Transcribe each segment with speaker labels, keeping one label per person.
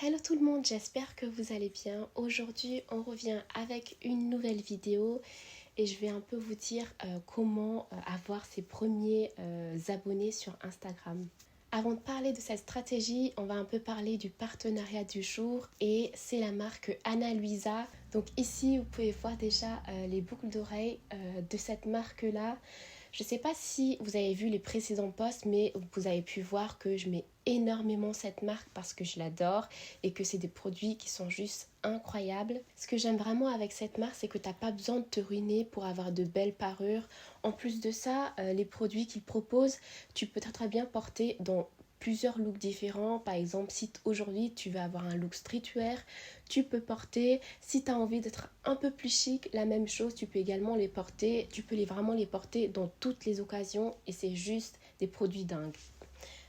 Speaker 1: Hello tout le monde, j'espère que vous allez bien. Aujourd'hui, on revient avec une nouvelle vidéo et je vais un peu vous dire comment avoir ses premiers abonnés sur Instagram. Avant de parler de cette stratégie, on va un peu parler du partenariat du jour et c'est la marque Ana Luisa. Donc ici, vous pouvez voir déjà les boucles d'oreilles de cette marque-là. Je ne sais pas si vous avez vu les précédents posts, mais vous avez pu voir que je mets énormément cette marque parce que je l'adore et que c'est des produits qui sont juste incroyables. Ce que j'aime vraiment avec cette marque, c'est que tu n'as pas besoin de te ruiner pour avoir de belles parures. En plus de ça, les produits qu'ils proposent, tu peux très bien porter dans plusieurs looks différents. Par exemple, si aujourd'hui tu vas avoir un look streetwear, tu peux porter. Si tu as envie d'être un peu plus chic, la même chose, tu peux également les porter. Tu peux vraiment les porter dans toutes les occasions et c'est juste des produits dingues.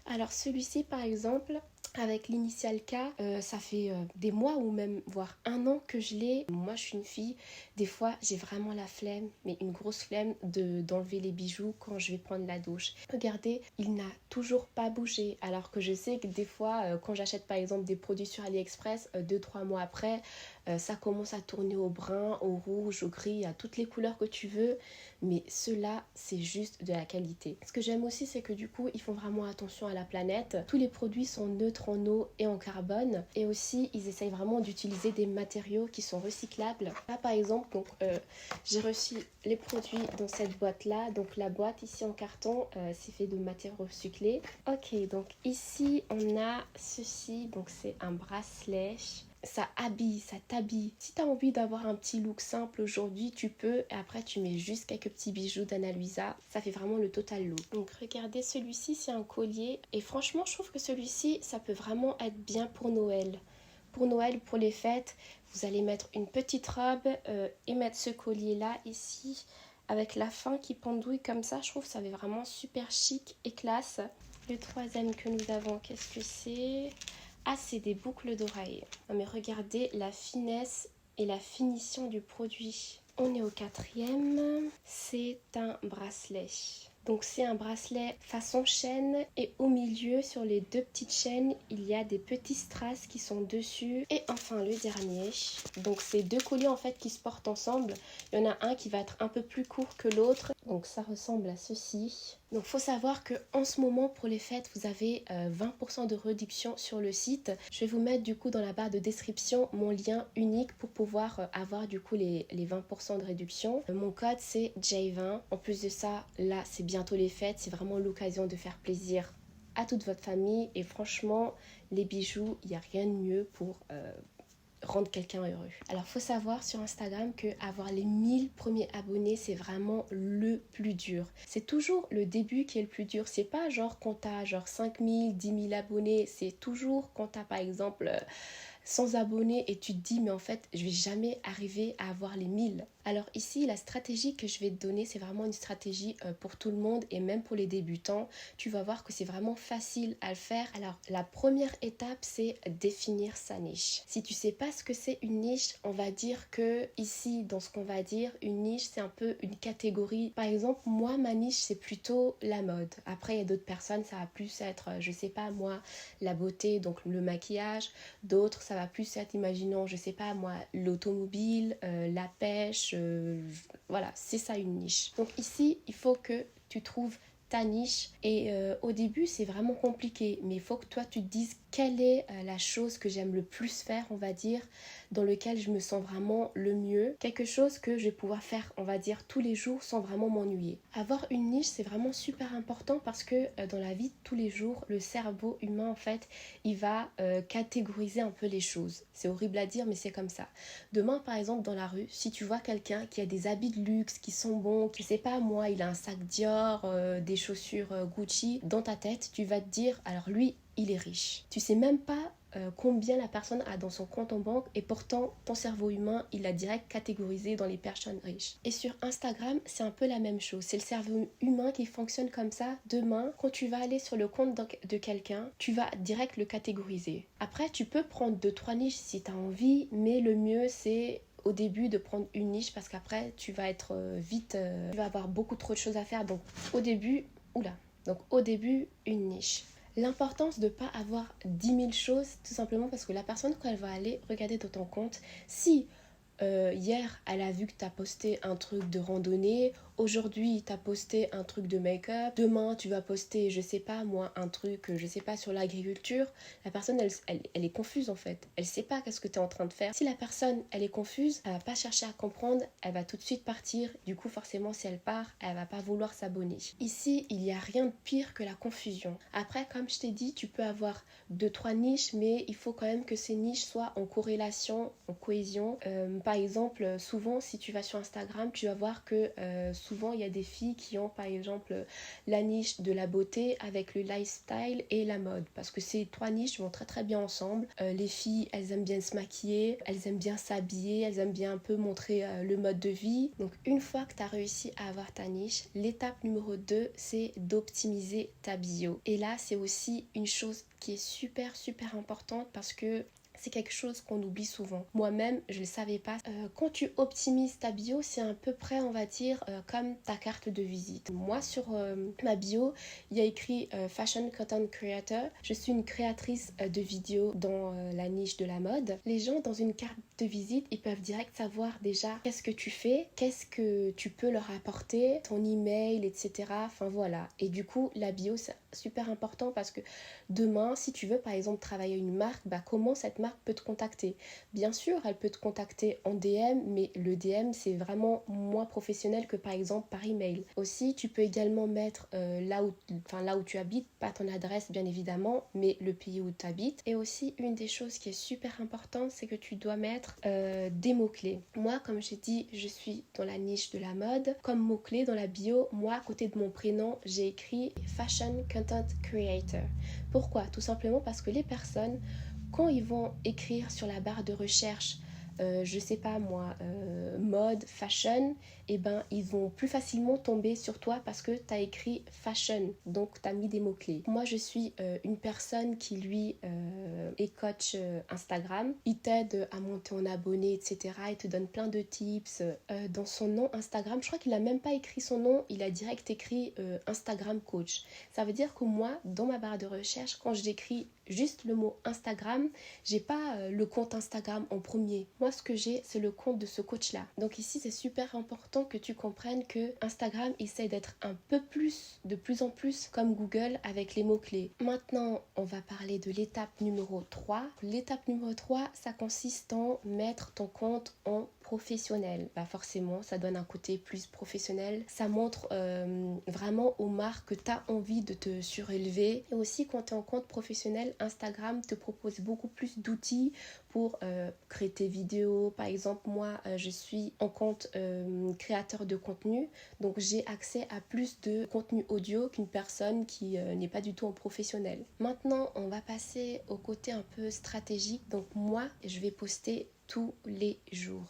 Speaker 1: Alors celui-ci par exemple, avec l'initial K, ça fait des mois ou même voire un an que je l'ai. Moi je suis une fille, des fois j'ai vraiment la flemme, mais une grosse flemme d'enlever les bijoux quand je vais prendre la douche. Regardez, il n'a toujours pas bougé, alors que je sais que des fois quand j'achète par exemple des produits sur AliExpress, 2-3 mois après, ça commence à tourner au brun, au rouge, au gris, à toutes les couleurs que tu veux, mais ceux-là c'est juste de la qualité. Ce que j'aime aussi, c'est que du coup ils font vraiment attention à la planète. Tous les produits sont neutres en eau et en carbone, et aussi ils essayent vraiment d'utiliser des matériaux qui sont recyclables. Là par exemple, donc j'ai reçu les produits dans cette boîte là, donc la boîte ici en carton, c'est fait de matières recyclées. Ok, donc ici on a ceci, donc c'est un bracelet. Ça habille, ça t'habille. Si tu as envie d'avoir un petit look simple aujourd'hui, tu peux. Et après, tu mets juste quelques petits bijoux d'Ana Luisa. Ça fait vraiment le total look. Donc, regardez, celui-ci, c'est un collier. Et franchement, je trouve que celui-ci, ça peut vraiment être bien pour Noël. Pour Noël, pour les fêtes, vous allez mettre une petite robe et mettre ce collier-là, ici, avec la fin qui pendouille comme ça. Je trouve que ça fait vraiment super chic et classe. Le troisième que nous avons, qu'est-ce que c'est ? Ah, c'est des boucles d'oreilles. Non mais regardez la finesse et la finition du produit. On est au quatrième. C'est un bracelet. Donc c'est un bracelet façon chaîne et au milieu sur les deux petites chaînes il y a des petits strass qui sont dessus. Et enfin le dernier, donc c'est deux colliers en fait qui se portent ensemble. Il y en a un qui va être un peu plus court que l'autre, donc ça ressemble à ceci. Donc faut savoir que en ce moment pour les fêtes vous avez 20% de réduction sur le site. Je vais vous mettre du coup dans la barre de description mon lien unique pour pouvoir avoir du coup les 20% de réduction. Mon code c'est J20. En plus de ça, là c'est bientôt les fêtes, c'est vraiment l'occasion de faire plaisir à toute votre famille et franchement les bijoux, il n'y a rien de mieux pour rendre quelqu'un heureux. Alors faut savoir sur Instagram que avoir les 1000 premiers abonnés c'est vraiment le plus dur. C'est toujours le début qui est le plus dur. C'est pas genre quand t'as genre 5000, 10 000 abonnés. C'est toujours quand t'as par exemple 100 abonnés et tu te dis mais en fait je vais jamais arriver à avoir les 1000. Alors ici la stratégie que je vais te donner c'est vraiment une stratégie pour tout le monde et même pour les débutants. Tu vas voir que c'est vraiment facile à le faire. Alors la première étape c'est définir sa niche. Si tu sais pas ce que c'est une niche, on va dire que ici dans ce qu'on va dire une niche c'est un peu une catégorie. Par exemple moi ma niche c'est plutôt la mode. Après il y a d'autres personnes ça va plus être je sais pas moi la beauté donc le maquillage. D'autres ça va plus être imaginons je sais pas moi l'automobile, la pêche, voilà c'est ça une niche. Donc ici il faut que tu trouves ta niche et au début c'est vraiment compliqué mais il faut que toi tu te dises quelle est la chose que j'aime le plus faire on va dire, dans lequel je me sens vraiment le mieux, quelque chose que je vais pouvoir faire on va dire tous les jours sans vraiment m'ennuyer. Avoir une niche c'est vraiment super important parce que dans la vie de tous les jours le cerveau humain en fait il va catégoriser un peu les choses. C'est horrible à dire mais c'est comme ça. Demain par exemple dans la rue si tu vois quelqu'un qui a des habits de luxe qui sont bons, je sais pas moi il a un sac Dior, des chaussures Gucci, dans ta tête tu vas te dire alors lui il est riche. Tu sais même pas combien la personne a dans son compte en banque et pourtant ton cerveau humain il l'a direct catégorisé dans les personnes riches. Et sur Instagram c'est un peu la même chose, c'est le cerveau humain qui fonctionne comme ça. Demain quand tu vas aller sur le compte de quelqu'un tu vas direct le catégoriser. Après tu peux prendre 2-3 niches si tu as envie mais le mieux c'est au début de prendre une niche parce qu'après tu vas être vite tu vas avoir beaucoup trop de choses à faire donc au début une niche. L'importance de ne pas avoir 10 000 choses, tout simplement parce que la personne, quand elle va aller regarder dans ton compte, si hier, elle a vu que tu as posté un truc de randonnée. Aujourd'hui, tu as posté un truc de make-up. Demain, tu vas poster, je sais pas moi, un truc, je sais pas, sur l'agriculture. La personne, elle est confuse en fait. Elle sait pas qu'est-ce que tu es en train de faire. Si la personne, elle est confuse, elle va pas chercher à comprendre. Elle va tout de suite partir. Du coup, forcément, si elle part, elle va pas vouloir s'abonner. Ici, il n'y a rien de pire que la confusion. Après, comme je t'ai dit, tu peux avoir 2-3 niches, mais il faut quand même que ces niches soient en corrélation, en cohésion. Par exemple, souvent si tu vas sur Instagram, tu vas voir que souvent il y a des filles qui ont par exemple la niche de la beauté avec le lifestyle et la mode, parce que ces 3 niches vont très très bien ensemble. Les filles, elles aiment bien se maquiller, elles aiment bien s'habiller, elles aiment bien un peu montrer le mode de vie. Donc une fois que tu as réussi à avoir ta niche, l'étape numéro 2, c'est d'optimiser ta bio. Et là, c'est aussi une chose qui est super super importante, parce que c'est quelque chose qu'on oublie souvent. Moi-même, je ne le savais pas. Quand tu optimises ta bio, c'est à peu près, on va dire, comme ta carte de visite. Moi, sur ma bio, il y a écrit Fashion Content Creator. Je suis une créatrice de vidéos dans la niche de la mode. Les gens, dans une carte de visite, ils peuvent direct savoir déjà qu'est-ce que tu fais, qu'est-ce que tu peux leur apporter, ton email, etc. Enfin voilà. Et du coup, la bio, c'est super important, parce que demain, si tu veux par exemple travailler une marque, comment cette marque peut te contacter? Bien sûr, elle peut te contacter en DM, mais le DM, c'est vraiment moins professionnel que par exemple par email. Aussi, tu peux également mettre là où tu habites, pas ton adresse bien évidemment, mais le pays où tu habites. Et aussi, une des choses qui est super importante, c'est que tu dois mettre des mots-clés. Moi, comme j'ai dit, je suis dans la niche de la mode. Comme mot-clé dans la bio, moi, à côté de mon prénom, j'ai écrit Fashion Content Creator. Pourquoi? Tout simplement parce que les personnes, quand ils vont écrire sur la barre de recherche, je sais pas moi, mode, fashion, et ils vont plus facilement tomber sur toi parce que tu as écrit fashion, donc tu as mis des mots-clés. Moi, je suis une personne qui, lui, est coach Instagram. Il t'aide à monter en abonnés, etc. Il te donne plein de tips. Dans son nom Instagram, je crois qu'il a même pas écrit son nom, il a direct écrit Instagram coach. Ça veut dire que moi, dans ma barre de recherche, quand j'écris juste le mot Instagram, j'ai pas le compte Instagram en premier. Moi, ce que j'ai, c'est le compte de ce coach-là. Donc ici, c'est super important que tu comprennes que Instagram essaie d'être un peu plus, de plus en plus comme Google avec les mots-clés. Maintenant, on va parler de l'étape numéro 3. L'étape numéro 3, ça consiste en mettre ton compte en professionnel. Forcément, ça donne un côté plus professionnel. Ça montre vraiment aux marques que tu as envie de te surélever. Et aussi, quand tu es en compte professionnel, Instagram te propose beaucoup plus d'outils pour créer tes vidéos. Par exemple, moi, je suis en compte créateur de contenu. Donc, j'ai accès à plus de contenu audio qu'une personne qui n'est pas du tout en professionnel. Maintenant, on va passer au côté un peu stratégique. Donc, moi, je vais poster tous les jours.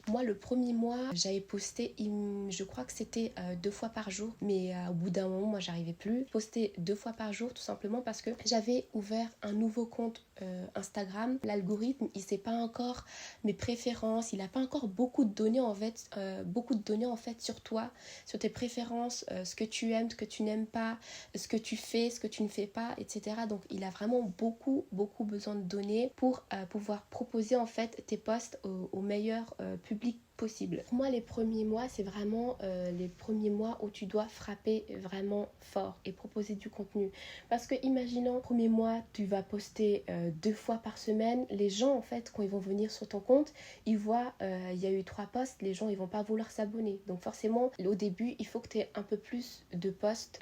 Speaker 1: Moi, le premier mois, j'avais posté, je crois que c'était 2 fois par jour, mais au bout d'un moment, moi, j'arrivais plus. Poster 2 fois par jour, tout simplement parce que j'avais ouvert un nouveau compte Instagram. L'algorithme, il sait pas encore mes préférences, il n'a pas encore beaucoup de données en fait, sur toi, sur tes préférences, ce que tu aimes, ce que tu n'aimes pas, ce que tu fais, ce que tu ne fais pas, etc. Donc, il a vraiment beaucoup besoin de données pour pouvoir proposer en fait tes posts au meilleur public possible. Pour moi, les premiers mois, c'est vraiment les premiers mois où tu dois frapper vraiment fort et proposer du contenu. Parce que imaginons, premier mois, tu vas poster 2 fois par semaine. Les gens, en fait, quand ils vont venir sur ton compte, ils voient il y a eu 3 posts, les gens, ils vont pas vouloir s'abonner. Donc forcément, au début, il faut que tu aies un peu plus de posts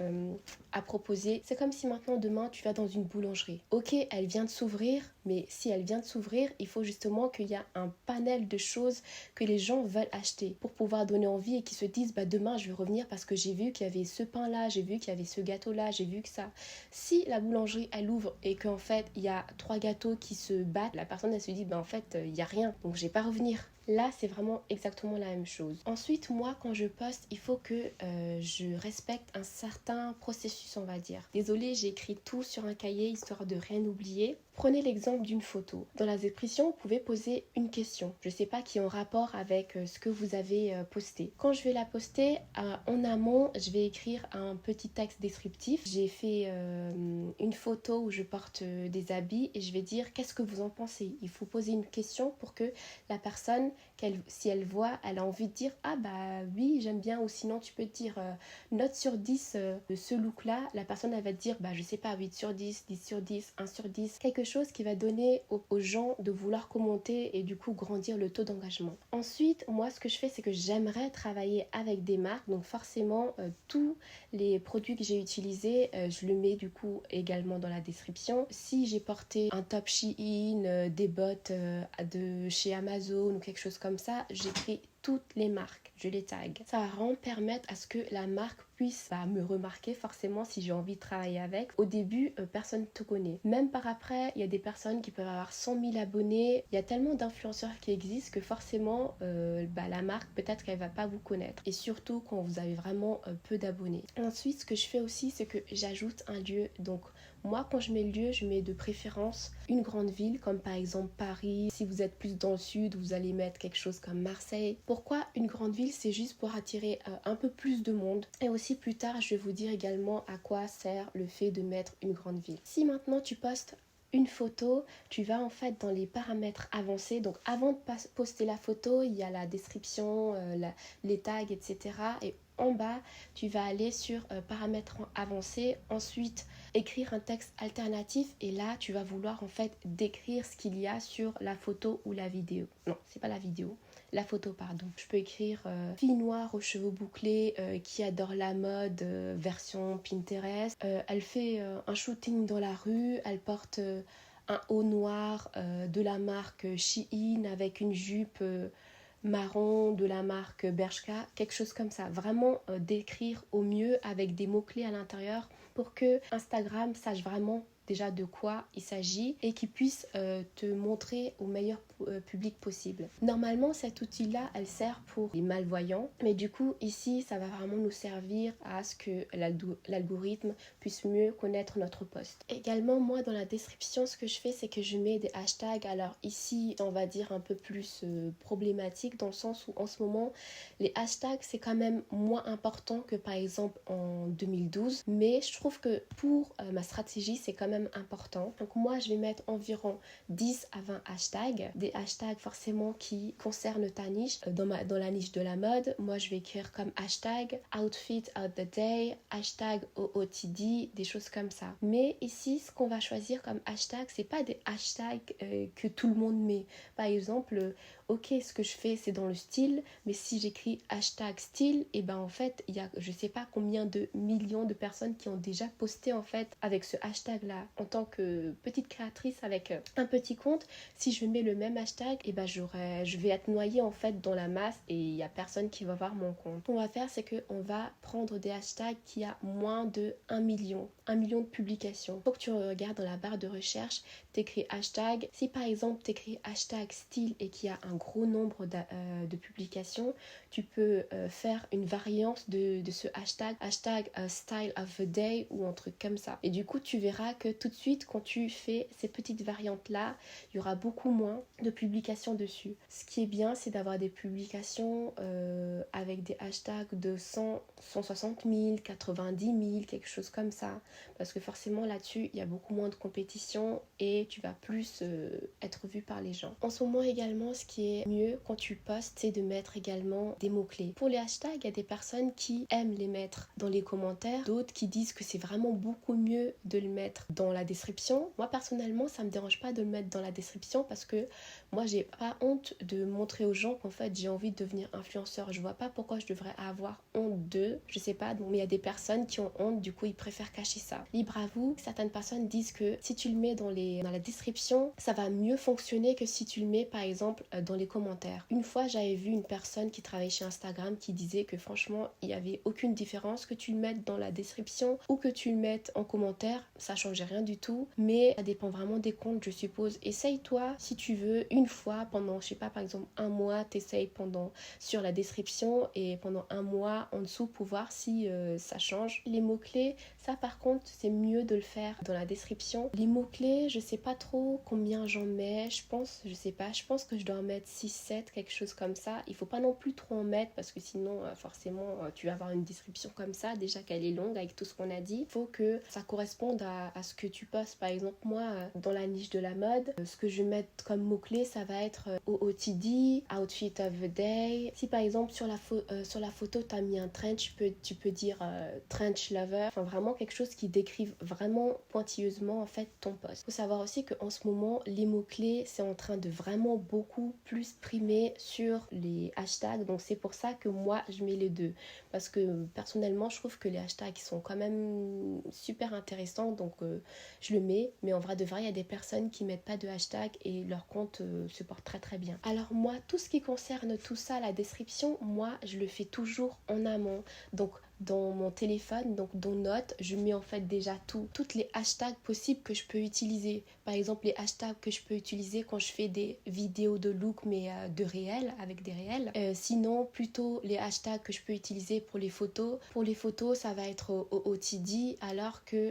Speaker 1: à proposer. C'est comme si maintenant, demain, tu vas dans une boulangerie. Ok, elle vient de s'ouvrir, mais si elle vient de s'ouvrir, il faut justement qu'il y a un panel de choses que les gens veulent acheter pour pouvoir donner envie et qu'ils se disent demain je vais revenir parce que j'ai vu qu'il y avait ce pain là, j'ai vu qu'il y avait ce gâteau là, j'ai vu que ça. Si la boulangerie elle ouvre et qu'en fait il y a 3 gâteaux qui se battent, la personne elle se dit en fait il y a rien, donc je vais pas revenir. Là, c'est vraiment exactement la même chose. Ensuite, moi, quand je poste, il faut que je respecte un certain processus, on va dire. Désolée, j'ai écrit tout sur un cahier, histoire de rien oublier. Prenez l'exemple d'une photo. Dans la description, vous pouvez poser une question. Je ne sais pas, qui est en rapport avec ce que vous avez posté. Quand je vais la poster, en amont, je vais écrire un petit texte descriptif. J'ai fait une photo où je porte des habits et je vais dire qu'est-ce que vous en pensez. Il faut poser une question pour que la personne, si elle voit, elle a envie de dire ah bah oui j'aime bien, ou sinon tu peux te dire note sur 10 de ce look là. La personne elle va te dire bah je sais pas, 8 sur 10, 10 sur 10, 1 sur 10, quelque chose qui va donner aux gens de vouloir commenter et du coup grandir le taux d'engagement. Ensuite moi ce que je fais c'est que j'aimerais travailler avec des marques, donc forcément tous les produits que j'ai utilisés je le mets du coup également dans la description. Si j'ai porté un top Shein, des bottes de chez Amazon ou quelque chose comme ça, j'écris toutes les marques, je les tag. Ça va vraiment permettre à ce que la marque puisse me remarquer forcément si j'ai envie de travailler avec. Au début, personne ne te connaît. Même par après, il y a des personnes qui peuvent avoir 100 000 abonnés. Il y a tellement d'influenceurs qui existent que forcément, la marque, peut-être qu'elle ne va pas vous connaître. Et surtout quand vous avez vraiment peu d'abonnés. Ensuite, ce que je fais aussi, c'est que j'ajoute un lieu. Donc, moi, quand je mets le lieu, je mets de préférence une grande ville, comme par exemple Paris. Si vous êtes plus dans le sud, vous allez mettre quelque chose comme Marseille. Pourquoi une grande ville? C'est juste pour attirer un peu plus de monde. Et aussi plus tard, je vais vous dire également à quoi sert le fait de mettre une grande ville. Si maintenant tu postes une photo, tu vas en fait dans les paramètres avancés. Donc avant de poster la photo, il y a la description, les tags, etc. Et en bas, tu vas aller sur paramètres avancés. Ensuite, écrire un texte alternatif. Et là, tu vas vouloir en fait décrire ce qu'il y a sur la photo ou la vidéo. Non, c'est pas la vidéo. La photo, pardon. Je peux écrire fille noire aux cheveux bouclés qui adore la mode, version Pinterest. Elle fait un shooting dans la rue. Elle porte un haut noir de la marque Shein avec une jupe marron de la marque Bershka, quelque chose comme ça. Vraiment décrire au mieux avec des mots-clés à l'intérieur pour que Instagram sache vraiment déjà de quoi il s'agit et qu'il puisse te montrer au meilleur public possible. Normalement, cet outil-là, elle sert pour les malvoyants, mais du coup, ici, ça va vraiment nous servir à ce que l'algorithme puisse mieux connaître notre post. Également, moi, dans la description, ce que je fais, c'est que je mets des hashtags. Alors ici, on va dire un peu plus problématique dans le sens où en ce moment, les hashtags, c'est quand même moins important que par exemple en 2012, mais je trouve que pour ma stratégie, c'est quand même important. Donc moi, je vais mettre environ 10 à 20 hashtags, des hashtags forcément qui concernent ta niche. Dans la niche de la mode, moi, je vais écrire comme hashtag outfit of the day, hashtag OOTD, des choses comme ça. Mais ici, ce qu'on va choisir comme hashtag, c'est pas des hashtags que tout le monde met. Par exemple, ok, ce que je fais, c'est dans le style, mais si j'écris hashtag style, et ben en fait, il y a je sais pas combien de millions de personnes qui ont déjà posté en fait avec ce hashtag-là. En tant que petite créatrice avec un petit compte, si je mets le même hashtag, et ben je vais être noyée en fait dans la masse et il y a personne qui va voir mon compte. Ce qu'on va faire, c'est qu'on va prendre des hashtags qui a moins de 1 million de publications. Faut que tu regardes dans la barre de recherche, t'écris hashtag. Si par exemple t'écris hashtag style et qu'il y a un gros nombre de publications, tu peux faire une variante de ce hashtag style of the day ou un truc comme ça. Et du coup, tu verras que tout de suite, quand tu fais ces petites variantes-là, il y aura beaucoup moins de publications dessus. Ce qui est bien, c'est d'avoir des publications avec des hashtags de 100, 160 000, 90 000, quelque chose comme ça. Parce que forcément, là-dessus, il y a beaucoup moins de compétition et tu vas plus être vu par les gens. En ce moment également, ce qui est mieux quand tu postes, c'est de mettre également des mots-clés. Pour les hashtags, il y a des personnes qui aiment les mettre dans les commentaires, d'autres qui disent que c'est vraiment beaucoup mieux de le mettre dans la description. Moi, personnellement, ça me dérange pas de le mettre dans la description parce que moi, j'ai pas honte de montrer aux gens qu'en fait, j'ai envie de devenir influenceur. Je vois pas pourquoi je devrais avoir honte d'eux. Je sais pas, donc il y a des personnes qui ont honte, du coup, ils préfèrent cacher ça. Libre à vous. Certaines personnes disent que si tu le mets dans la description, ça va mieux fonctionner que si tu le mets, par exemple, dans les commentaires. Une fois, j'avais vu une personne qui travaillait chez Instagram qui disait que franchement, il n'y avait aucune différence que tu le mettes dans la description ou que tu le mettes en commentaire. Ça changeait rien rien du tout, mais ça dépend vraiment des comptes, je suppose. Essaye toi, si tu veux, une fois pendant, je sais pas, par exemple un mois, t'essayes sur la description et pendant un mois en dessous pour voir si ça change. Les mots-clés, ça par contre, c'est mieux de le faire dans la description. Les mots-clés, je sais pas trop combien j'en mets, je sais pas, je pense que je dois en mettre 6, 7, quelque chose comme ça. Il faut pas non plus trop en mettre parce que sinon, forcément, tu vas avoir une description comme ça, déjà qu'elle est longue avec tout ce qu'on a dit. Il faut que ça corresponde à ce que tu postes. Par exemple, moi, dans la niche de la mode, ce que je vais mettre comme mots-clés, ça va être OOTD, Outfit of the Day. Si par exemple sur la photo, tu as mis un trench, tu peux dire trench lover. Enfin, vraiment quelque chose qui décrive vraiment pointilleusement en fait ton post. Il faut savoir aussi qu'en ce moment, les mots-clés, c'est en train de vraiment beaucoup plus primer sur les hashtags. Donc c'est pour ça que moi, je mets les deux. Parce que personnellement, je trouve que les hashtags sont quand même super intéressants. Donc je le mets. Mais en vrai de vrai, il y a des personnes qui mettent pas de hashtag et leur compte se porte très très bien. Alors moi, tout ce qui concerne tout ça, la description, moi, je le fais toujours en amont. Donc dans mon téléphone, donc dans Notes, je mets en fait déjà toutes les hashtags possibles que je peux utiliser. Par exemple, les hashtags que je peux utiliser quand je fais des vidéos de look, mais de réel, avec des réels. Sinon, plutôt les hashtags que je peux utiliser pour les photos. Pour les photos, ça va être OOTD,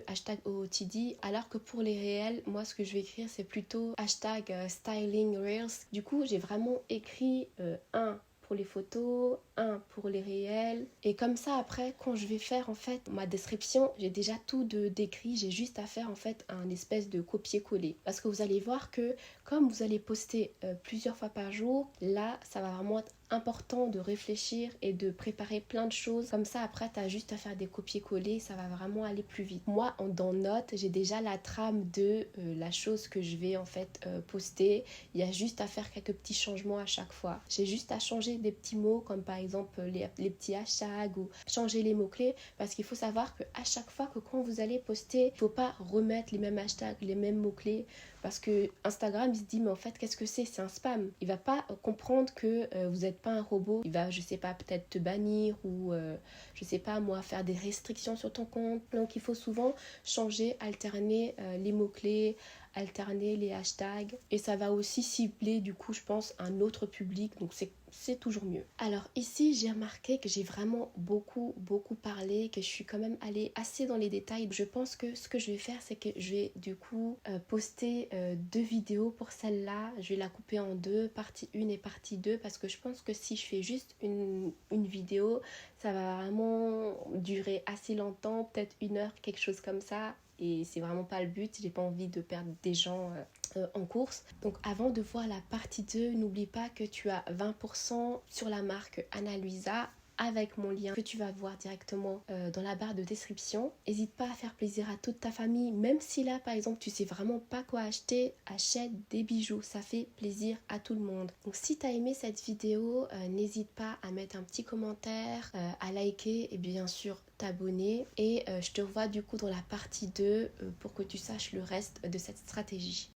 Speaker 1: hashtag OOTD, alors que pour les réels, moi, ce que je vais écrire, c'est plutôt hashtag styling reels. Du coup, j'ai vraiment écrit un pour les photos, un pour les réels. Et comme ça, après, quand je vais faire en fait ma description, j'ai déjà tout décrit. J'ai juste à faire en fait un espèce de copier-coller. Parce que vous allez voir que comme vous allez poster plusieurs fois par jour, là, ça va vraiment être important de réfléchir et de préparer plein de choses. Comme ça, après, tu as juste à faire des copier-coller. Ça va vraiment aller plus vite. Moi, dans Notes, j'ai déjà la trame de la chose que je vais en fait poster. Il y a juste à faire quelques petits changements à chaque fois. J'ai juste à changer des petits mots comme par exemple les petits hashtags ou changer les mots-clés parce qu'il faut savoir qu'à chaque fois que quand vous allez poster, il ne faut pas remettre les mêmes hashtags, les mêmes mots-clés parce que Instagram il se dit mais en fait qu'est-ce que c'est un spam. Il va pas comprendre que vous n'êtes pas un robot. Il va je sais pas peut-être te bannir ou je sais pas moi faire des restrictions sur ton compte. Donc il faut souvent changer, alterner les mots-clés, alterner les hashtags et ça va aussi cibler du coup je pense un autre public donc c'est toujours mieux. Alors ici j'ai remarqué que j'ai vraiment beaucoup parlé, que je suis quand même allée assez dans les détails. Je pense que ce que je vais faire c'est que je vais du coup poster 2 vidéos pour celle-là. Je vais la couper en deux, partie 1 et partie 2 parce que je pense que si je fais juste une vidéo ça va vraiment durer assez longtemps, peut-être 1 heure, quelque chose comme ça. Et c'est vraiment pas le but, j'ai pas envie de perdre des gens en course. Donc avant de voir la partie 2, n'oublie pas que tu as 20% sur la marque Ana Luisa avec mon lien que tu vas voir directement dans la barre de description. N'hésite pas à faire plaisir à toute ta famille, même si là par exemple tu sais vraiment pas quoi acheter, achète des bijoux, ça fait plaisir à tout le monde. Donc si tu as aimé cette vidéo, n'hésite pas à mettre un petit commentaire, à liker et bien sûr t'abonner et je te revois du coup dans la partie 2 pour que tu saches le reste de cette stratégie.